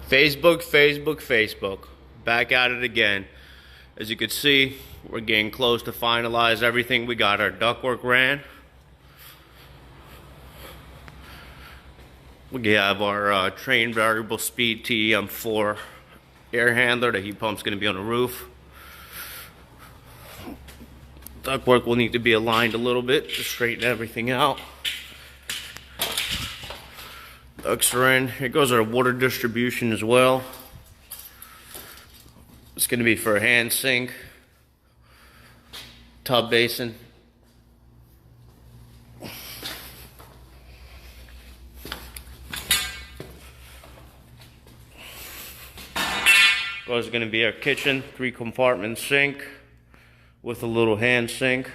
Facebook. Back at it again. As you can see, we're getting close to finalize everything. We got our ductwork ran. We have our train variable speed TEM4 air handler. The heat pump's going to be on the roof. Ductwork will need to be aligned a little bit to straighten everything out. Ducts are in. Here goes our water distribution as well. It's going to be for a hand sink, tub basin. Goes going to be our kitchen, 3-compartment sink with a little hand sink.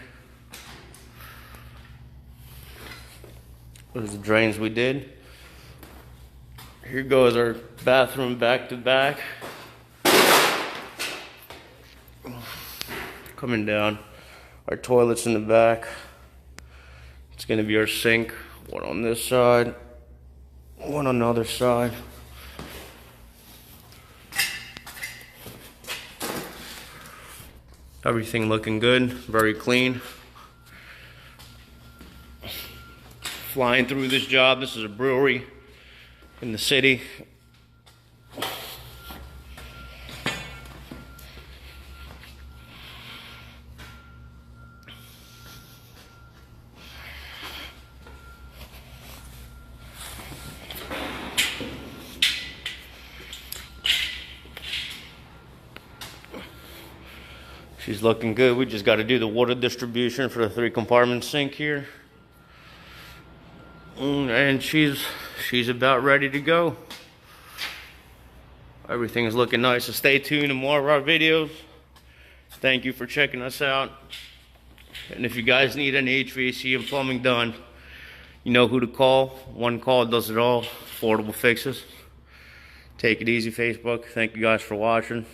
Those are the drains we did. Here goes our bathroom back to back. Coming down, our toilets in the back. It's going to be our sink, one on this side, one on the other side. Everything looking good, very clean. Flying through this job. This is a brewery in the city. She's looking good. We just got to do the water distribution for the 3-compartment sink here. And she's about ready to go. Everything is looking nice. So stay tuned to more of our videos. Thank you for checking us out. And if you guys need any HVAC and plumbing done, you know who to call. One call does it all. Affordable fixes. Take it easy, Facebook. Thank you guys for watching.